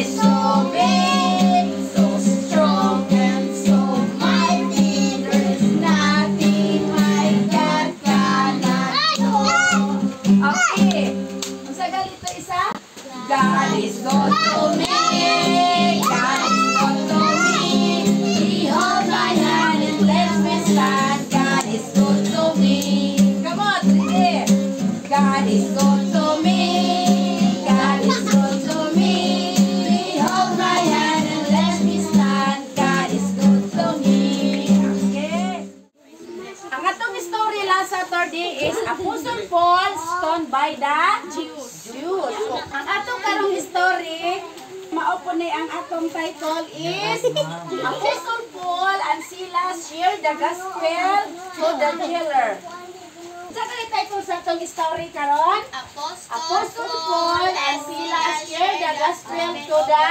is so big, so strong, and so mighty. There is nothing my God cannot do. Okay. Kung sa galito isa, God is good to me. God is good to me. He holds my hand and lets me stand. God is good to me. Come on, sige. God is good to me. God is good to me. He holds my hand and lets me stand. God is good to me. Okay. Ang atong story last Saturday is Apostle Paul stoned by the Jews. So, ang atong karong story, maupo na ang atong title is Apostle Paul and Silas share the gospel to the jailer. Sa kaya title sa atong story karon, Apostle Paul and Silas share the gospel to the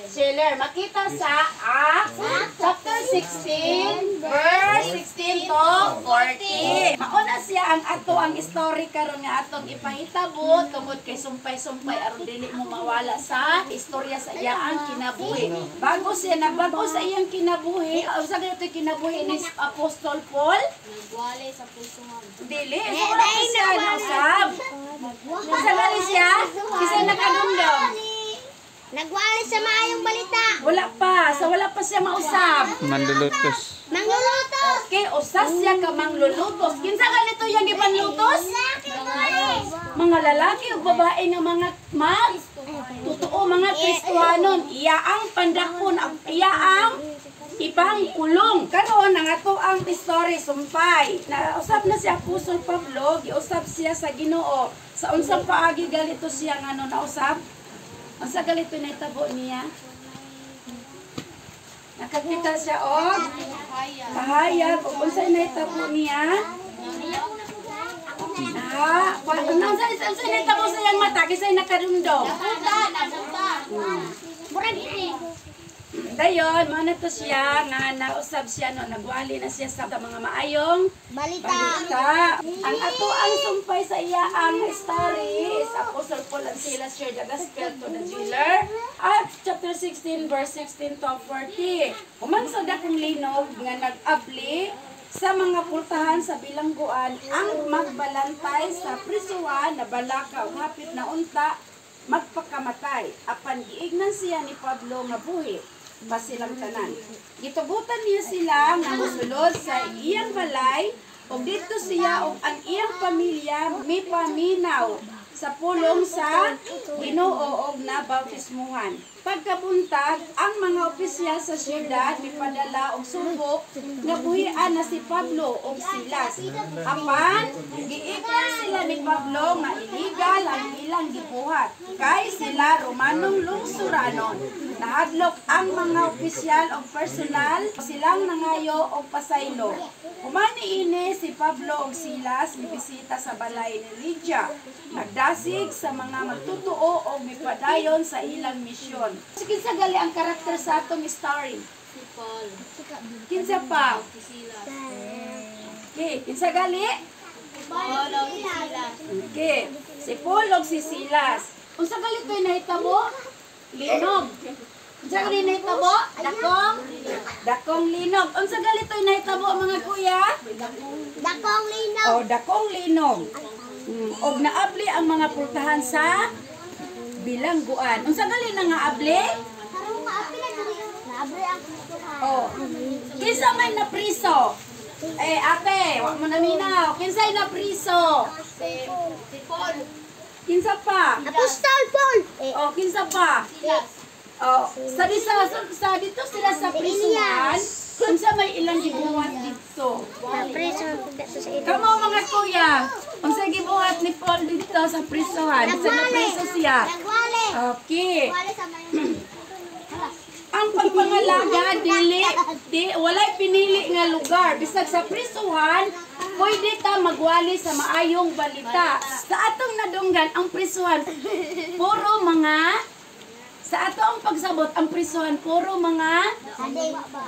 jailer. Makita sa Acts chapter 16 verse 16 to 40. Mauna siya ang ato ang story karon nga atong ipahitabo tungod kay sumpay-sumpay aron dili mo mawala sa istorya sa iyang kinabuhi. Bago siya nagbago sa iyang kinabuhi, sa ganito kinabuhi ni Apostle Paul, Nagwalay sa puso mo. dili wala pa siya nausab. Sa gali siya, kasi nakadumdum. Nagwalay sa maayong balita. Wala pa siya mausab. Manlulutos. Manglulutos. Okay, usas siya ka manglulutos. Kinsa ganito yung ipanlutos? Mga lalaki o babae nga mga totoo mga Kristohanon. Iya ang pandakon, iya ang ibang kulong. Karon ang ato ang story sumpay. Nausap na si Apostol Pablo, giusap siya sa Ginoo. Sa unsang paagi galito siya ngano nausap? Unsa galito na itabo niya? Nakakita siya og kahayag ug unsay na itabo niya? Unsay na itabo sa iyang mata kisay nakadumdum. Mura diri. Dayon, mo na to siya nga nausab siya no, nagwali na siya sa mga maayong balita. Ang ato ang sumpay sa iya ang story is Apostle Paul and Silas share the gospel to the jailer. Acts chapter 16 verse 16 to 40. Umansod akong linog nga nag-abli sa mga pultahan sa bilangguan ang magbalantay sa prisuhan na balakaw hapit na unta magpakamatay. Apan giignan siya ni Pablo nga buhi pa silang tanan. Gitugutan niya sila nga mosulod sa iyang balay ug dito siya ug ang iyang pamilya mipaminaw sa pulong sa Ginoo ug nabautismuhan. Pagkabuntag, ang mga opisyal sa siyudad mipadala og subok nga buhian na si Pablo ug Silas. Apan giignan sila ni Pablo nga illegal ang ilang gibuhat kay sila Romanong lungsuranon. Nahadlok ang mga opisyal o personal silang nangayo o pasaylo. Humani ini si Pablo o Silas mibisita sa balay ni Lydia. Nagdasig sa mga magtutuo o mipadayon sa ilang misyon. Sige sa gali ang karakter sa atong story. Si Paul. Kinsa pa? Si Silas. Okay, kinsa gali? Paul o si Silas. Okay, si Paul o si Silas. Unsa gali to'y nahitabo? Linog. Unsa gali nahitabo? Dakong linog. Unsa gali to'y nahitabo mga kuya? Dakong linaw. O dakong linog. Og naabli ang mga pultahan sa bilangguan. Unsa gali na nga abli? Karong maapi na diri. Naabre ang pustuhan. Oh. Kinsa may napriso? Ate, wa mo na minaw. Kinsay napriso? Si Paul. Kinsa pa? Apostol Paul. Oh, kinsa pa? Silas. Oh, sa dito sila sa prisuhan. Unsa may ilang gibuhat dito? Napreso sa ito. Kamo mga kuya, unsa gibuhat ni Paul dito sa prisuhan? Sa napriso siya. Nagwali. Okay. Nagwali sa mayon. Ang pagpangalaga walay pinili nga lugar. Bisag sa prisuhan, pwede ta magwali sa maayong balita. Sa atong nadunggan ang prisuhan puro mga sa ato ang pagsabot ang prisuhan puro mga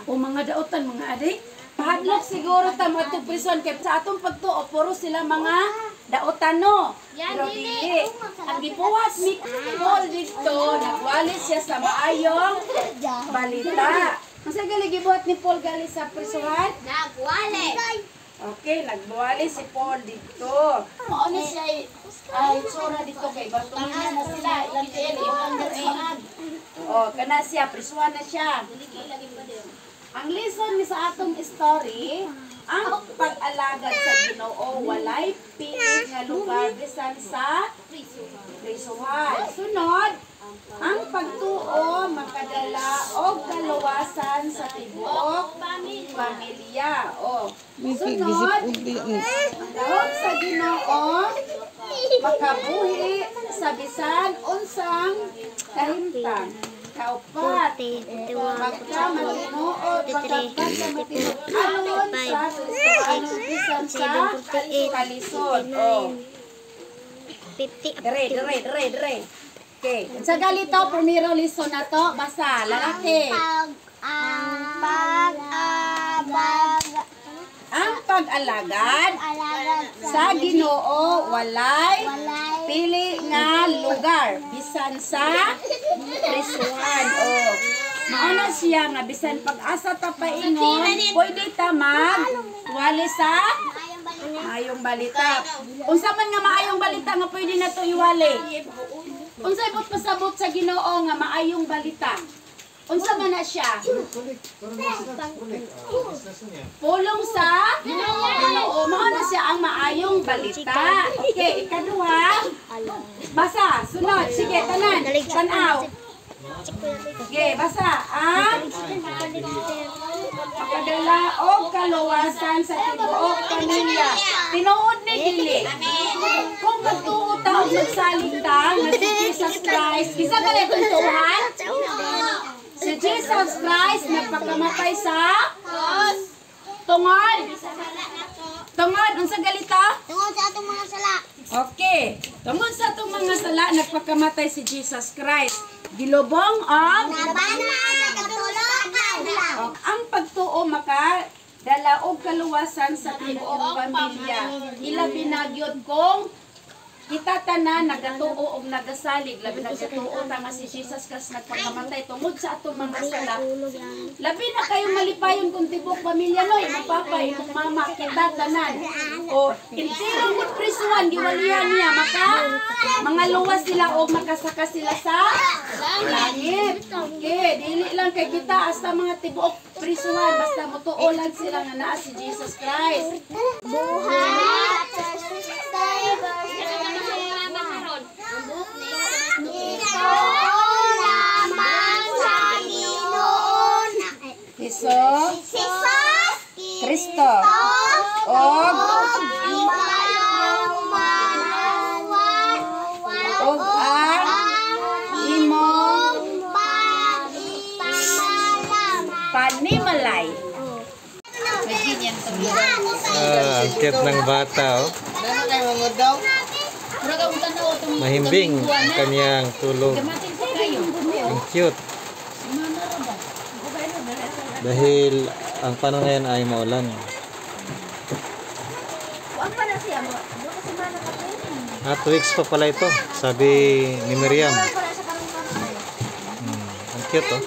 mga dautan mga adik. Mahadlok siguro ta mo atong prisuhan kay sa atong pagtuo puro sila mga dautan no. Pero dili. Ang gibuhat ni Paul dito nagwali Nag-alis siya sa maayong balita. Masa gali gibuhat ni Paul gali sa prisuhan? Nagwali. Okay, nagbuwali si Paul dito. Ano siya ay tsura dito kay Bartolina na sila. Ilang kaya yung hanggang oh, kana siya, prisuhan na siya. Ang lesson ni sa atong story, ang pag-alagad sa Ginoo walay pili nga lugar bisan sa prisuhan. Sunod, ang pagtuo makadala og kaluwasan sa tibuok pamilya. Oh, sunod, ang dawog sa Ginoo makabuhi sa bisan unsang kahimtang. Kaupat, magkamalinuod, magkapat sa matinuod sa bisan sa kalisod. Oh, dire. Okay. Sa galito, primero lesson na to, basa, lalaki. Ang pag-alagad sa Ginoo walay pili nga lugar bisan sa prisuhan. Oh, mauna siya nga bisan pag-asa ta paingon, pwede ta wali sa maayong balita. Unsa man nga maayong balita nga pwede na to iwali? Unsay bot pasabot sa Ginoo nga maayong balita? Unsa man na siya? Pulong sa Ginoo. Mao na siya ang maayong balita. Okay, ikaduha. Basa, sunod. Sige, tanan. Tanaw. Okay, basa. Ang makadala og kaluwasan sa tibuok pamilya. Tinuod ni dili. Kung magtuo ta og magsalita nga si Jesus Christ, isa ka lang tuhan? Si Jesus Christ nagpakamatay sa tungod. Tungod, unsa galita? Tungod sa atong mga sala. Okay. Tungod sa atong mga sala nagpakamatay si Jesus Christ. Gilubong ang ang pagtuo maka dala og kaluwasan sa tibuok pamilya. Ilabi na gyud kung kita tanan nagatuo og nagasalig, labi nagatuo ta nga si Jesus Christ nagpakamatay tungod sa atong mga sala. Labi na kayong malipayon kung tibuok pamilya noy, mapapa, imong mama, kita tanan. O intirong ni prisuhan giwalihan niya maka mga luwas sila og makasaka sila sa langit. Okay, dili lang kay kita hasta mga tibuok prisuhan basta motuo lang sila nga naa si Jesus Christ. Buhat Jesus Kristo og ang imong panimalay. Ang cute ng bata, oh. Mahimbing ang kanyang tulog. Ang cute. Dahil ang panahon ngayon ay maulan. At 2 weeks pa pala ito, sabi ni Miriam. Ang cute, oh.